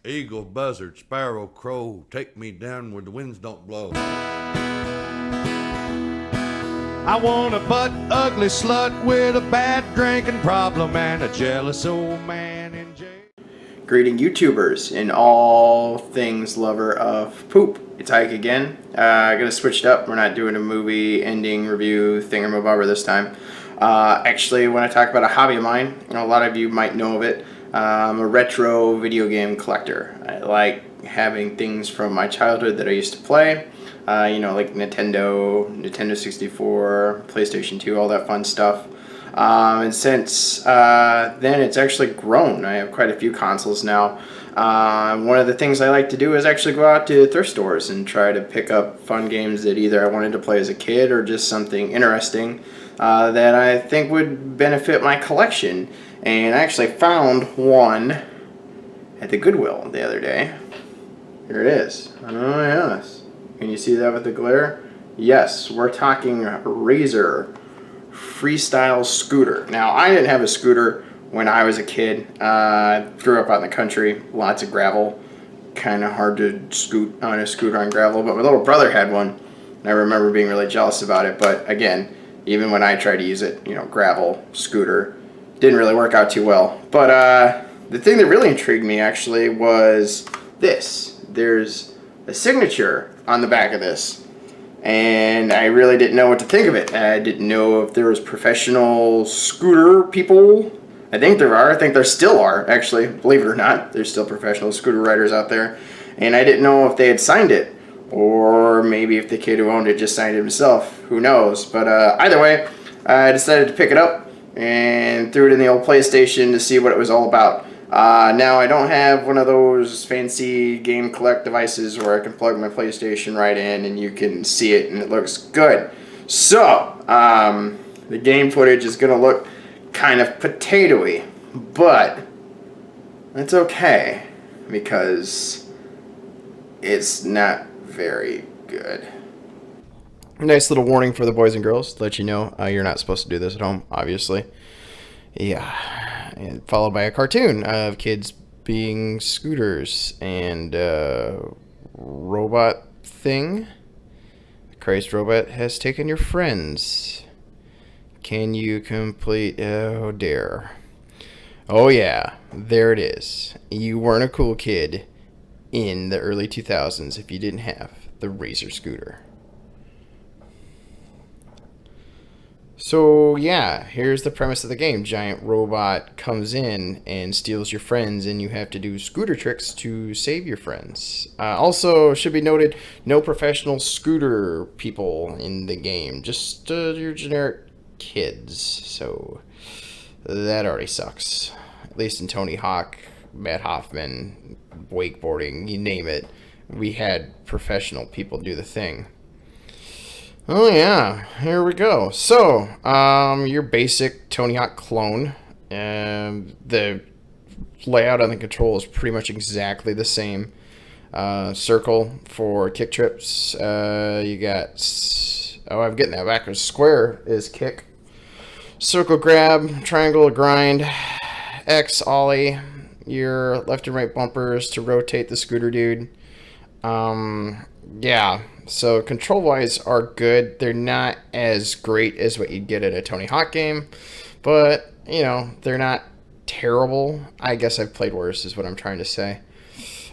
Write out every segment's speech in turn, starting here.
Eagle, buzzard, sparrow, crow, take me down where the winds don't blow. I want a butt ugly slut with a bad drinking problem and a jealous old man in jail. Greeting YouTubers and all things lover of poop. It's Ike again. Gonna switch it up. We're not doing a movie ending review thingamabobber this time. Actually, when I talk about a hobby of mine, a lot of you might know of it. I'm a retro video game collector. I like having things from my childhood that I used to play. Like Nintendo 64, PlayStation 2, all that fun stuff. And since then, it's actually grown. I have quite a few consoles now. One of the things I like to do is actually go out to thrift stores and try to pick up fun games that either I wanted to play as a kid or just something interesting that I think would benefit my collection. And I actually found one at the Goodwill the other day. Here it is. Oh yes. Can you see that with the glare? Yes, we're talking Razor Freestyle scooter. Now, I didn't have a scooter when I was a kid. Grew up out in the country, lots of gravel. Kind of hard to scoot on a scooter on gravel, but my little brother had one, and I remember being really jealous about it. But again, even when I tried to use it, gravel, scooter, didn't really work out too well. But the thing that really intrigued me actually was this. There's a signature on the back of this. And I really didn't know what to think of it. I didn't know if there was professional scooter people. I think there are. I think there still are, actually. Believe it or not, there's still professional scooter riders out there. And I didn't know if they had signed it. Or maybe if the kid who owned it just signed it himself. Who knows? But either way, I decided to pick it up and threw it in the old PlayStation to see what it was all about. Now, I don't have one of those fancy game collect devices where I can plug my PlayStation right in and you can see it and it looks good. So, the game footage is going to look kind of potatoey, but that's okay because it's not very good. Nice little warning for the boys and girls to let you know you're not supposed to do this at home, obviously. Yeah, and followed by a cartoon of kids being scooters and robot thing. Christ robot has taken your friends. Can you complete? Oh dear. Oh yeah, there it is. You weren't a cool kid in the early 2000s if you didn't have the Razor scooter. So yeah, here's the premise of the game. Giant robot comes in and steals your friends, and you have to do scooter tricks to save your friends. Also, should be noted, no professional scooter people in the game. Just your generic kids. So that already sucks. At least in Tony Hawk, Matt Hoffman, wakeboarding, you name it. We had professional people do the thing. Oh yeah, here we go. So, your basic Tony Hawk clone. The layout on the control is pretty much exactly the same. Circle for kick trips. You got... Oh, I'm getting that backwards. Square is kick. Circle grab. Triangle grind. X ollie. Your left and right bumpers to rotate the scooter dude. Yeah, so control-wise are good. They're not as great as what you'd get in a Tony Hawk game, but, they're not terrible. I guess I've played worse is what I'm trying to say.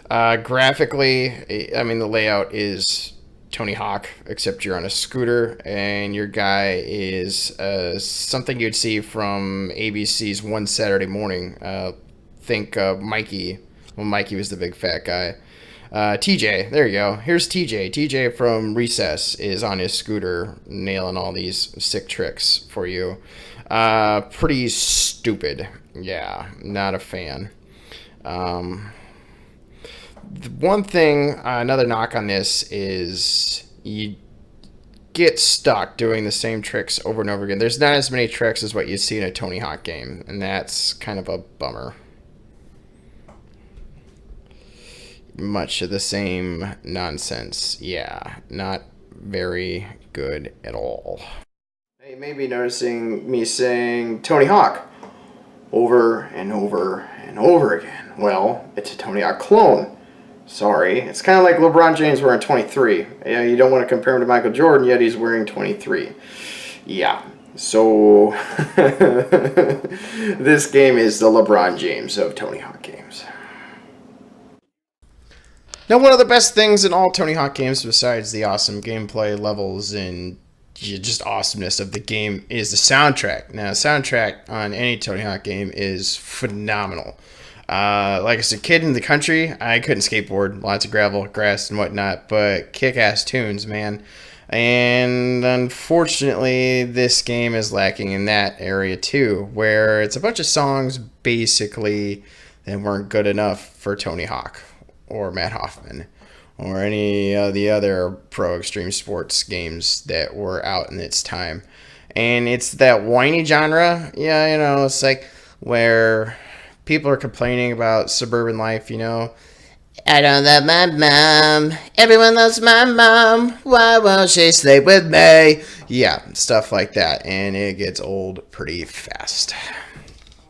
Graphically, I mean, the layout is Tony Hawk, except you're on a scooter, and your guy is something you'd see from ABC's One Saturday Morning. Think Mikey. Well, Mikey was the big fat guy. TJ, there you go. Here's TJ. TJ from Recess is on his scooter nailing all these sick tricks for you. Pretty stupid. Yeah, not a fan. The one thing, another knock on this is you get stuck doing the same tricks over and over again. There's not as many tricks as what you see in a Tony Hawk game, and that's kind of a bummer. Much of the same nonsense. Yeah, not very good at all. You may be noticing me saying Tony Hawk over and over and over again. Well, it's a Tony Hawk clone. Sorry. It's kind of like LeBron James wearing 23. Yeah, you don't want to compare him to Michael Jordan, yet he's wearing 23. Yeah. So, this game is the LeBron James of Tony Hawk games. Now, one of the best things in all Tony Hawk games, besides the awesome gameplay levels and just awesomeness of the game, is the soundtrack. Now, the soundtrack on any Tony Hawk game is phenomenal. Like as a kid in the country, I couldn't skateboard, lots of gravel, grass, and whatnot, but kick-ass tunes, man. And unfortunately, this game is lacking in that area too, where it's a bunch of songs basically that weren't good enough for Tony Hawk or Matt Hoffman or any of the other pro extreme sports games that were out in its time. And it's that whiny genre, yeah, you know, it's like where people are complaining about suburban life, you know. I don't love my mom. Everyone loves my mom. Why won't she stay with me? Yeah, stuff like that. And it gets old pretty fast.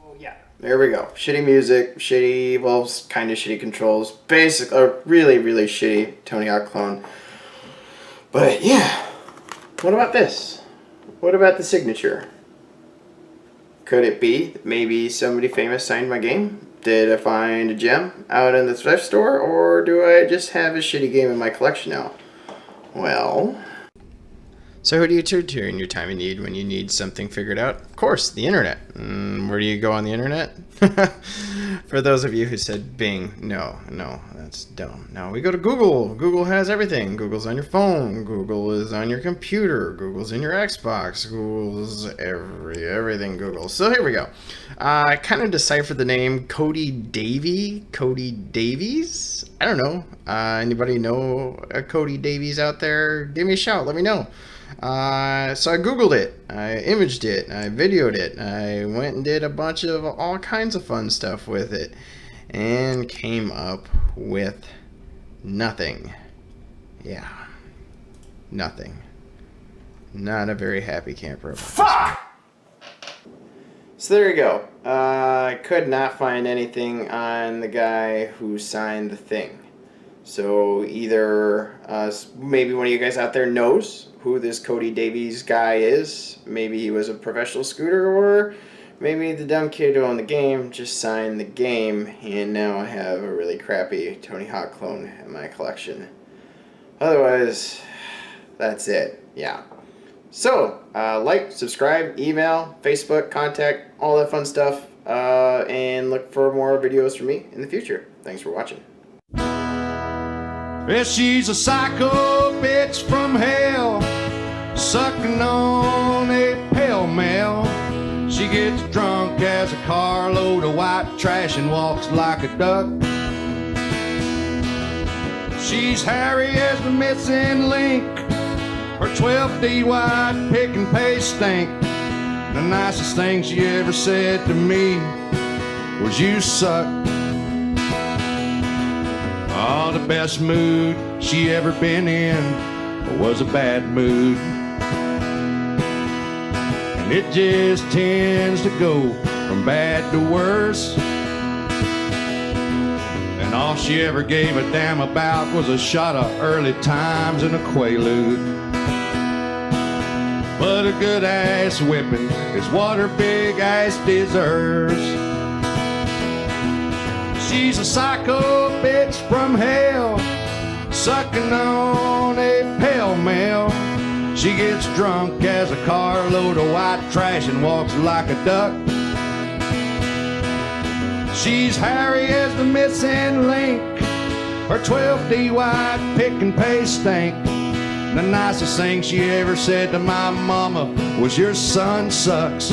Oh, yeah. There we go. Shitty music, shitty, well, kind of shitty controls. Basic, a really, really shitty Tony Hawk clone. But yeah, what about this? What about the signature? Could it be maybe somebody famous signed my game? Did I find a gem out in the thrift store, or do I just have a shitty game in my collection now? Well, so who do you turn to in your time of need when you need something figured out? Of course, the internet. Where do you go on the internet? For those of you who said Bing, no, that's dumb. No, we go to Google. Google has everything. Google's on your phone. Google is on your computer. Google's in your Xbox. Google's everything Google. So here we go. I kind of deciphered the name Cody Davies? I don't know. Anybody know a Cody Davies out there? Give me a shout. Let me know. So I Googled it, I imaged it, I videoed it, I went and did a bunch of all kinds of fun stuff with it, and came up with nothing. Yeah, nothing. Not a very happy camper. Fuck! So there you go. I could not find anything on the guy who signed the thing. So either maybe one of you guys out there knows who this Cody Davies guy is. Maybe he was a professional scooter, or maybe the dumb kid who owned the game just signed the game, and now I have a really crappy Tony Hawk clone in my collection. Otherwise, that's it. Yeah. So, like, subscribe, email, Facebook, contact, all that fun stuff, and look for more videos from me in the future. Thanks for watching. Well, she's a psycho bitch from hell, sucking on a pale male. She gets drunk as a carload of white trash and walks like a duck. She's hairy as the missing link. Her 12D white pick and pay stink. The nicest thing she ever said to me was, "You suck." Oh, the best mood she ever been in was a bad mood. And it just tends to go from bad to worse. And all she ever gave a damn about was a shot of early times and a quaalude. But a good ass whipping is what her big ass deserves. She's a psycho bitch from hell, sucking on a pale male. She gets drunk as a carload of white trash and walks like a duck. She's hairy as the missing link. Her 12D white pick and pay stink. The nicest thing she ever said to my mama was, "Your son sucks."